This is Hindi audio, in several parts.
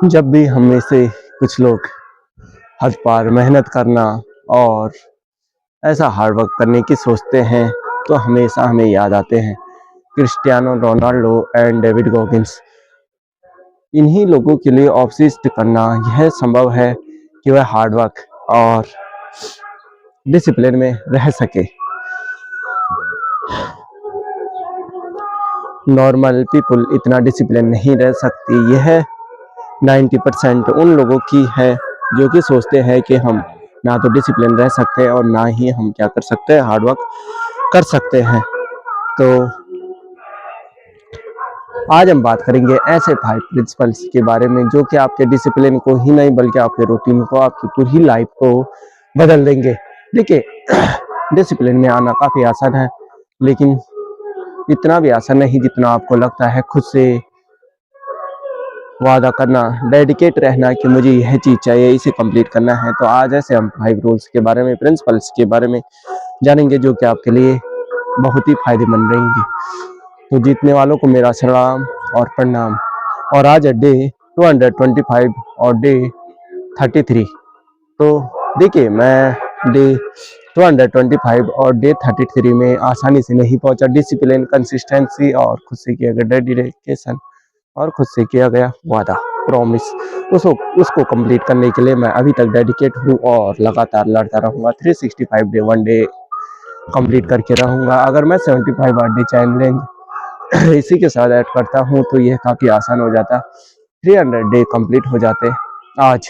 जब भी हम में से कुछ लोग हद पार मेहनत करना और ऐसा हार्ड वर्क करने की सोचते हैं तो हमेशा हमें याद आते हैं Cristiano Ronaldo and David Goggins. इन्हीं लोगों के लिए ऑब्सेस्ड करना यह संभव है कि वह हार्ड वर्क और डिसिप्लिन में रह सके। नॉर्मल पीपल इतना डिसिप्लिन नहीं रह सकती। यह 90% उन लोगों की है जो कि सोचते हैं कि हम ना तो डिसिप्लिन रह सकते हैं और ना ही हम क्या कर सकते हैं, हार्ड वर्क कर सकते हैं। तो आज हम बात करेंगे ऐसे 5 प्रिंसिपल्स के बारे में जो कि आपके डिसिप्लिन को ही नहीं बल्कि आपके रूटीन को, आपकी पूरी लाइफ को बदल देंगे। देखिए, डिसिप्लिन में आना काफ़ी आसान है, लेकिन इतना भी आसान नहीं जितना आपको लगता है। खुद से वादा करना, डेडिकेट रहना कि मुझे यह चीज़ चाहिए, इसे कंप्लीट करना है। तो आज ऐसे हम 5 रूल्स के बारे में, प्रिंसिपल्स के बारे में जानेंगे जो कि आपके लिए बहुत ही फायदेमंद रहेंगे। तो जीतने वालों को मेरा सलाम और प्रणाम। और आज है डे 225 और डे 33। तो देखिए, मैं डे 225 और डे 33 में आसानी से नहीं पहुंचा। डिसिप्लिन, कंसिस्टेंसी और खुद से किया गया डेडिकेशन और खुद से किया गया वादा, प्रॉमिस, उसको कंप्लीट करने के लिए मैं अभी तक डेडिकेट हूँ और लगातार लड़ता रहूँगा। 365 डे 1 डे कंप्लीट करके रहूँगा। अगर मैं 75 डे चैलेंज इसी के साथ ऐड करता हूँ तो यह काफ़ी आसान हो जाता। 300 डे कंप्लीट हो जाते आज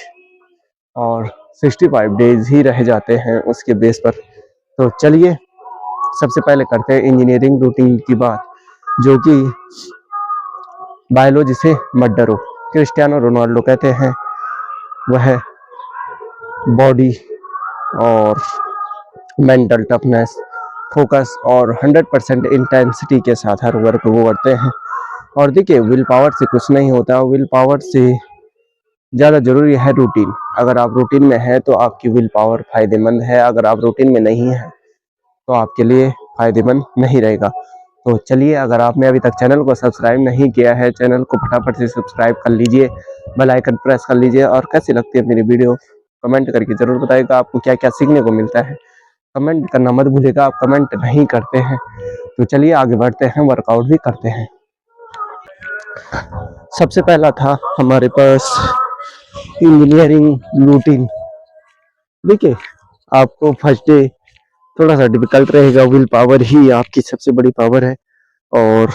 और 65 डेज ही रह जाते हैं उसके बेस पर। तो चलिए सबसे पहले करते हैं इंजीनियरिंग रूटीन की बात, जो कि बायोलॉजी से मत डरो। क्रिस्टियानो रोनाल्डो कहते हैं वह बॉडी और मेंटल टफनेस, फोकस और 100% इंटेंसिटी के साथ हर वर्क को करते हैं। और देखिए, विल पावर से कुछ नहीं होता, विल पावर से ज़्यादा जरूरी है रूटीन। अगर आप रूटीन में है तो आपकी विल पावर फायदेमंद है, अगर आप रूटीन में नहीं है तो आपके लिए फायदेमंद नहीं रहेगा। तो चलिए, अगर आपने अभी तक चैनल को सब्सक्राइब नहीं किया है, चैनल को फटाफट से सब्सक्राइब कर लीजिए, बेल आइकन प्रेस कर लीजिए। और कैसी लगती है मेरी वीडियो कमेंट करके जरूर बताइएगा, आपको क्या क्या सीखने को मिलता है। कमेंट करना मत भूलिएगा, आप कमेंट नहीं करते हैं। तो चलिए आगे बढ़ते हैं, वर्कआउट भी करते हैं। सबसे पहला था हमारे पास इंजीनियरिंग रूटीन। देखिए, आपको फर्स्ट डे थोड़ा सा डिफिकल्ट रहेगा, विल पावर ही आपकी सबसे बड़ी पावर है। और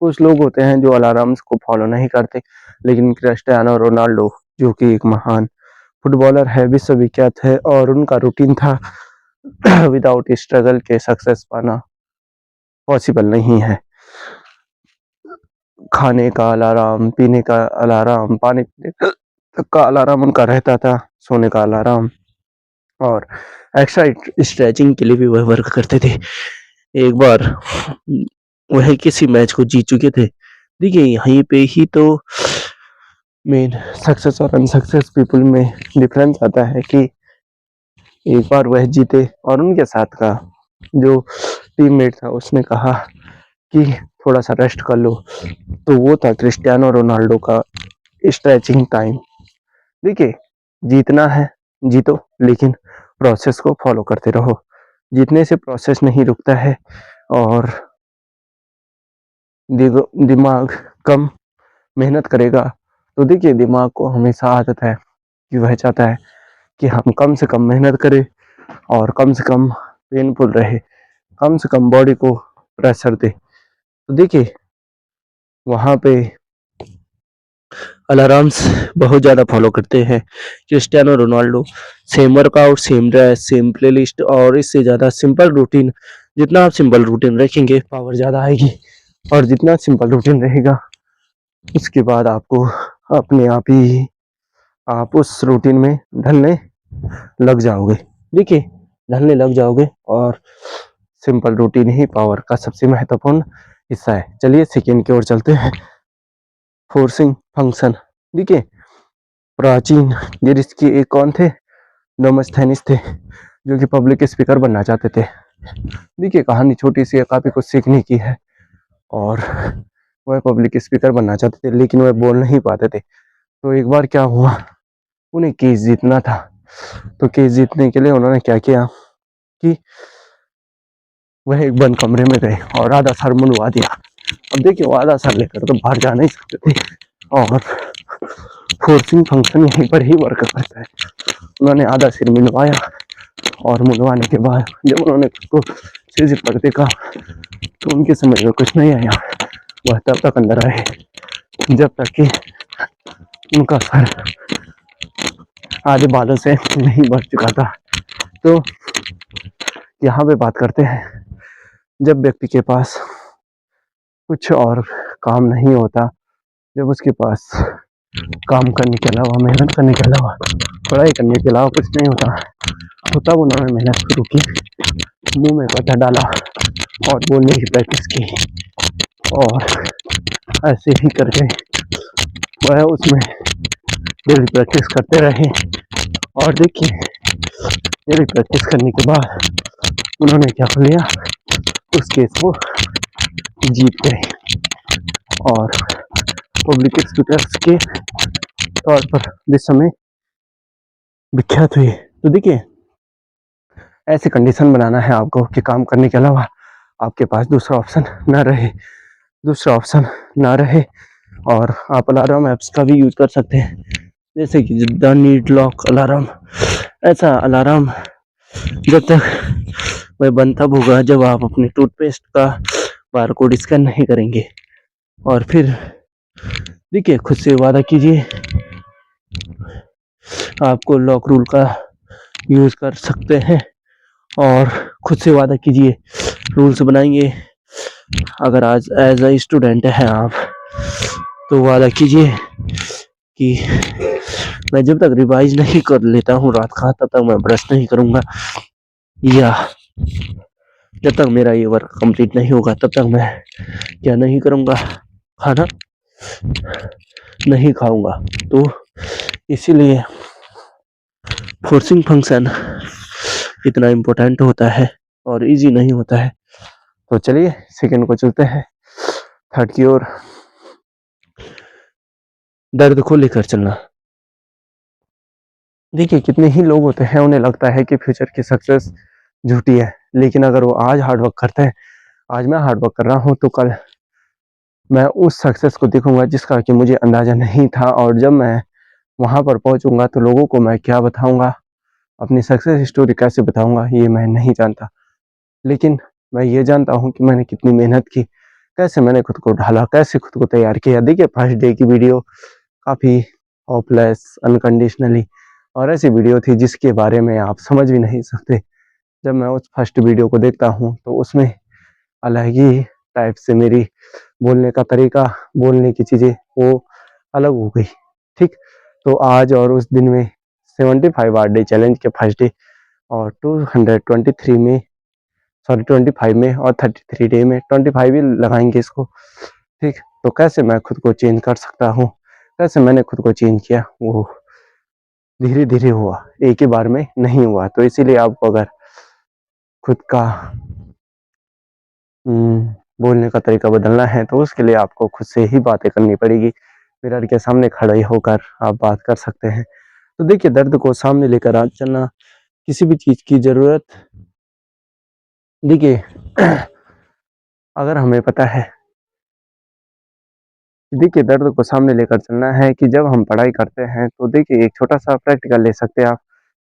कुछ लोग होते हैं जो अलार्म्स को फॉलो नहीं करते, लेकिन क्रिस्टियानो रोनाल्डो जो कि एक महान फुटबॉलर है, विश्वविख्यात है, और उनका रूटीन था विदाउट स्ट्रगल के सक्सेस पाना पॉसिबल नहीं है। खाने का अलार्म, पीने का अलार्म, पानी पीने का अलार्म उनका रहता था, सोने का अलार्म, और एक्स्ट्रा स्ट्रेचिंग के लिए भी वह वर्क करते थे। एक बार वह किसी मैच को जीत चुके थे। देखिए, यहीं पे ही तो मेन सक्सेस और अनसक्सेस पीपल में डिफरेंस आता है कि एक बार वह जीते और उनके साथ का जो टीममेट था उसने कहा कि थोड़ा सा रेस्ट कर लो, तो वो था क्रिस्टियानो रोनाल्डो का स्ट्रेचिंग टाइम। देखिए, जीतना है जीतो, लेकिन प्रोसेस को फॉलो करते रहो। जीतने से प्रोसेस नहीं रुकता है। और दिमाग कम मेहनत करेगा तो देखिए, दिमाग को हमेशा आदत है कि वह चाहता है कि हम कम से कम मेहनत करें और कम से कम पेनफुल रहे, कम से कम बॉडी को प्रेशर दे। तो देखिए, वहाँ पे अलार्म्स बहुत ज़्यादा फॉलो करते हैं Cristiano Ronaldo. Same workout, same dress, same playlist और इससे ज़्यादा सिंपल रूटीन। जितना आप सिंपल रूटीन रखेंगे पावर ज़्यादा आएगी, और जितना सिंपल रूटीन रहेगा उसके बाद आपको अपने आप ही आप उस रूटीन में ढलने लग जाओगे। देखिए, ढलने लग जाओगे, और सिंपल रूटीन ही पावर का सबसे महत्वपूर्ण हिस्सा है। चलिए सेकेंड की ओर चलते हैं, फोर्सिंग फंक्शन। देखिए, प्राचीन ग्रीस के एक कौन थे, डेमोस्थेनिस थे, जो कि पब्लिक स्पीकर बनना चाहते थे। देखिए, कहानी छोटी सी है, काफी कुछ सीखने की है। और वह पब्लिक स्पीकर बनना चाहते थे लेकिन वह बोल नहीं पाते थे। तो एक बार क्या हुआ, उन्हें केस जीतना था। तो केस जीतने के लिए उन्होंने क्या किया कि वह एक बंद कमरे में गए और आधा सर मुंडवा दिया। अब देखिए, वो आधा सर लेकर तो बाहर जा नहीं सकते थे और फोर्सिंग फंक्शन यहीं पर ही वर्क करता है। उन्होंने आधा सिर मुंडवाया और मुंडवाने के बाद जब उन्होंने उसको सिर से पर देखा तो उनके समझ में कुछ नहीं आया। वह तब तक अंदर आए जब तक कि उनका सर आधे बालों से नहीं बढ़ चुका था। तो यहाँ पे बात करते हैं, जब व्यक्ति के पास कुछ और काम नहीं होता, जब उसके पास काम करने के अलावा, मेहनत करने के अलावा, पढ़ाई करने के अलावा कुछ नहीं होता, तो तब उन्होंने मेहनत शुरू की, मुंह में पत्थर डाला और बोलने की प्रैक्टिस की और ऐसे ही करके वह उसमें डेली प्रैक्टिस करते रहे। और देखिए, डेली प्रैक्टिस करने के बाद उन्होंने क्या कर लिया, उस केस को जीत गए और पब्लिक स्पीकर्स के तौर पर विश्व में विख्यात हुए। तो देखिए, ऐसे कंडीशन बनाना है आपको कि काम करने के अलावा आपके पास दूसरा ऑप्शन ना रहे और आप अलार्म ऐप्स का भी यूज कर सकते हैं, जैसे कि द नीड लॉक अलार्म। ऐसा अलार्म जब तक वह बंद तब होगा जब आप अपने टूथपेस्ट का बारकोड स्कैन नहीं करेंगे। और फिर देखिए, खुद से वादा कीजिए, आपको लॉक रूल का यूज कर सकते हैं और खुद से वादा कीजिए, रूल्स बनाएंगे। अगर आज एज अ स्टूडेंट हैं आप, तो वादा कीजिए कि मैं जब तक रिवाइज नहीं कर लेता हूँ रात का, तब तक मैं ब्रश नहीं करूँगा, या जब तक मेरा ये वर्क कंप्लीट नहीं होगा तब तक मैं क्या नहीं करूँगा, खाना नहीं खाऊंगा। तो इसीलिए फोर्सिंग फंक्शन इतना इम्पोर्टेंट होता है और इजी नहीं होता है। तो चलिए सेकंड को चलते हैं, थर्ड की ओर, दर्द को लेकर चलना। देखिए, कितने ही लोग होते हैं, उन्हें लगता है कि फ्यूचर की सक्सेस झूठी है, लेकिन अगर वो आज हार्ड वर्क करते हैं, आज मैं हार्ड वर्क कर रहा हूँ, तो कल मैं उस सक्सेस को देखूंगा जिसका कि मुझे अंदाजा नहीं था। और जब मैं वहां पर पहुंचूंगा तो लोगों को मैं क्या बताऊंगा, अपनी सक्सेस स्टोरी कैसे बताऊंगा, ये मैं नहीं जानता। लेकिन मैं ये जानता हूँ कि मैंने कितनी मेहनत की, कैसे मैंने खुद को ढाला, कैसे खुद को तैयार किया। देखिए, फर्स्ट डे की वीडियो काफ़ी होपलेस, अनकंडीशनली और ऐसी वीडियो थी जिसके बारे में आप समझ भी नहीं सकते। जब मैं उस फर्स्ट वीडियो को देखता हूँ तो उसमें अलग ही टाइप से मेरी बोलने का तरीका, बोलने की चीज़ें वो अलग हो गई। ठीक, तो आज और उस दिन में 75 आवर डे चैलेंज के फर्स्ट डे और 223 में, सॉरी 25 में और 33 डे में, 25 ही लगाएंगे इसको। ठीक, तो कैसे मैं खुद को चेंज कर सकता हूँ, कैसे मैंने खुद को चेंज किया, वो धीरे धीरे हुआ, एक ही बार में नहीं हुआ। तो इसीलिए आपको अगर खुद का बोलने का तरीका बदलना है तो उसके लिए आपको खुद से ही बातें करनी पड़ेगी। मिरर के सामने खड़े होकर आप बात कर सकते हैं। तो देखिए, दर्द को सामने लेकर आज चलना, किसी भी चीज़ की ज़रूरत, देखिए अगर हमें पता है, देखिए दर्द को सामने लेकर चलना है कि जब हम पढ़ाई करते हैं तो देखिए एक छोटा सा प्रैक्टिकल ले सकते हैं आप,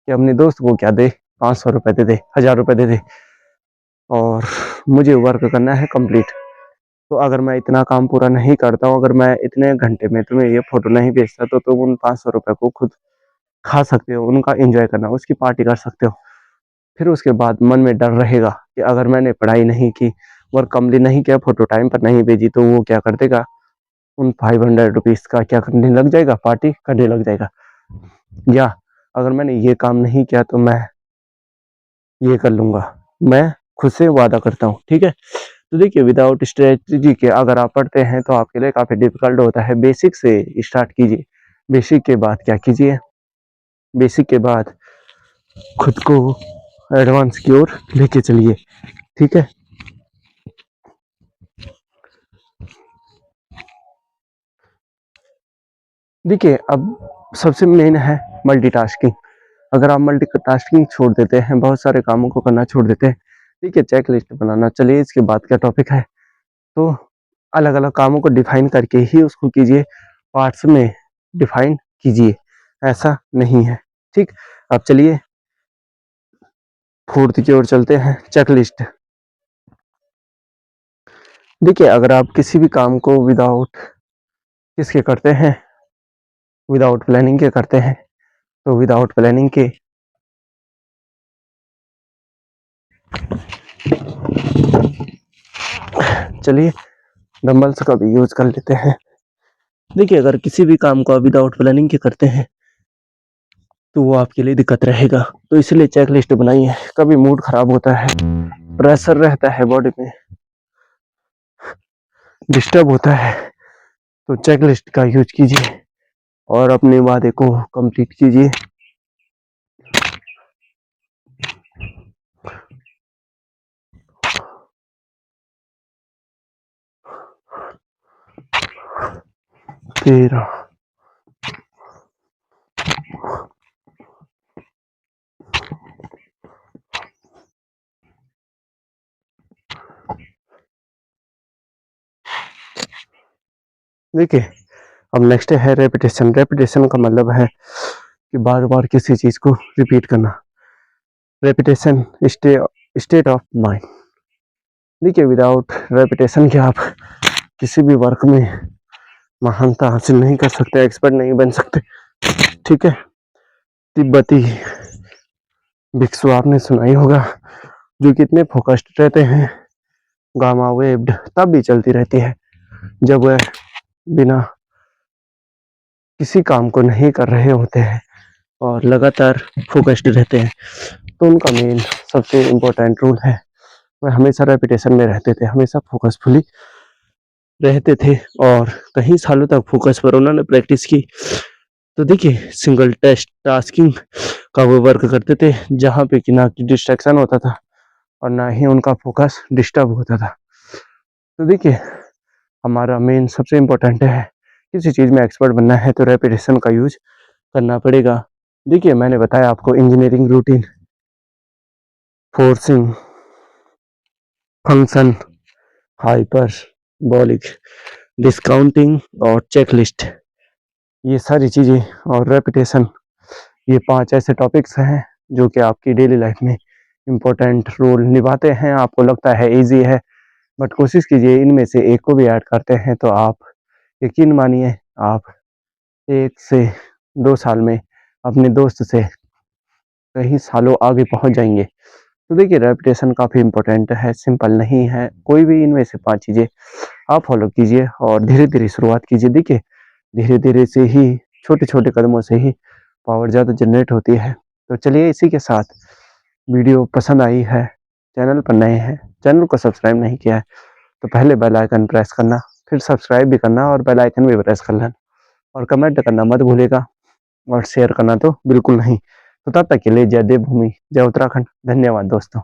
कि अपने दोस्त को क्या दे, 500 रुपये दे दे, 1000 रुपये दे दे और मुझे वर्क करना है कंप्लीट। तो अगर मैं इतना काम पूरा नहीं करता हूँ, अगर मैं इतने घंटे में तुम्हें ये फोटो नहीं भेजता, तो तुम उन 500 रुपये को खुद खा सकते हो, उनका एंजॉय करना, उसकी पार्टी कर सकते हो। फिर उसके बाद मन में डर रहेगा कि अगर मैंने पढ़ाई नहीं की, वर्क कंप्लीट नहीं किया, फोटो टाइम पर नहीं भेजी, तो वो क्या कर देगा, उन 500 रुपीज़ का क्या करने लग जाएगा, पार्टी करने लग जाएगा। या अगर मैंने ये काम नहीं किया तो मैं ये कर लूँगा, मैं खुद से वादा करता हूँ। ठीक है, तो देखिए विदाउट स्ट्रेटजी के अगर आप पढ़ते हैं तो आपके लिए काफ़ी डिफिकल्ट होता है। बेसिक से स्टार्ट कीजिए, बेसिक के बाद क्या कीजिए, बेसिक के बाद खुद को एडवांस की ओर लेके चलिए। ठीक है। देखिए, अब सबसे मेन है मल्टीटास्किंग। अगर आप मल्टीटास्किंग छोड़ देते हैं, बहुत सारे कामों को करना छोड़ देते हैं, देखिए चेकलिस्ट बनाना, चलिए इसके बाद का टॉपिक है, तो अलग-अलग कामों को डिफाइन करके ही उसको कीजिए, पार्ट्स में डिफाइन कीजिए, ऐसा नहीं है, ठीक? अब चलिए 4th की ओर चलते हैं, चेकलिस्ट। देखिए, अगर आप किसी भी काम को विदाउट किसके करते हैं, विदाउट प्लानिंग के करते हैं, तो विदाउट प्लानिंग के चलिए डंबल्स का भी यूज कर लेते हैं। देखिए, अगर किसी भी काम को विदाउट प्लानिंग के करते हैं, तो वो आपके लिए दिक्कत रहेगा, तो इसलिए चेकलिस्ट बनाई है। कभी मूड खराब होता है, प्रेशर रहता है बॉडी में, डिस्टर्ब होता है, तो चेकलिस्ट का यूज कीजिए और अपने वादे को कंप्लीट कीजिए। फिर देखिए, अब नेक्स्ट है रेपिटेशन। रेपिटेशन का मतलब है कि बार बार किसी चीज को रिपीट करना। Repetition state of mind. देखिए, विदाउट रेपिटेशन के आप किसी भी वर्क में महानता हासिल नहीं कर सकते, एक्सपर्ट नहीं बन सकते, ठीक है? तिब्बती भिक्षु आपने सुना ही होगा, जो कितने फोकस्ड रहते हैं, गामा वेव्ड तब भी चलती रहती है जब वह बिना किसी काम को नहीं कर रहे होते हैं और लगातार फोकस्ड रहते हैं। तो उनका मेन सबसे इम्पोर्टेंट रूल है, वह हमेशा रेपिटेशन में रहते थे, हमेशा फोकसफुली रहते थे और कई सालों तक फोकस पर उन्होंने प्रैक्टिस की। तो देखिए, सिंगल टेस्ट टास्किंग का वो वर्क करते थे, जहाँ पे कि ना कि डिस्ट्रैक्शन होता था और ना ही उनका फोकस डिस्टर्ब होता था। तो देखिए, हमारा मेन सबसे इम्पोर्टेंट है, किसी चीज़ में एक्सपर्ट बनना है तो रेपिटेशन का यूज करना पड़ेगा। देखिए, मैंने बताया आपको engineering routine, forcing, function, hyperbolic, discounting और चेकलिस्ट, ये सारी चीज़ें और रेपिटेशन, ये 5 ऐसे टॉपिक्स हैं जो कि आपकी डेली लाइफ में इम्पोर्टेंट रोल निभाते हैं। आपको लगता है ईजी है, बट कोशिश कीजिए इनमें से एक को भी ऐड करते हैं तो आप यकीन मानिए, आप 1 से 2 साल में अपने दोस्त से कई सालों आगे पहुंच जाएंगे। तो देखिए, रेपिटेशन काफ़ी इम्पोर्टेंट है, सिंपल नहीं है। कोई भी इनमें से 5 चीज़ें आप फॉलो कीजिए और धीरे-धीरे शुरुआत कीजिए। देखिए, धीरे-धीरे से ही, छोटे-छोटे कदमों से ही पावर ज़्यादा जनरेट होती है। तो चलिए, इसी के साथ वीडियो पसंद आई है, चैनल पर नए हैं, चैनल को सब्सक्राइब नहीं किया है, तो पहले बेल आइकन प्रेस करना, फिर सब्सक्राइब भी करना और बेल आइकन भी प्रेस कर लेना और कमेंट करना मत भूलिएगा और शेयर करना तो बिल्कुल नहीं। तो तब तक के लिए जय देवभूमि, जय उत्तराखंड। धन्यवाद दोस्तों।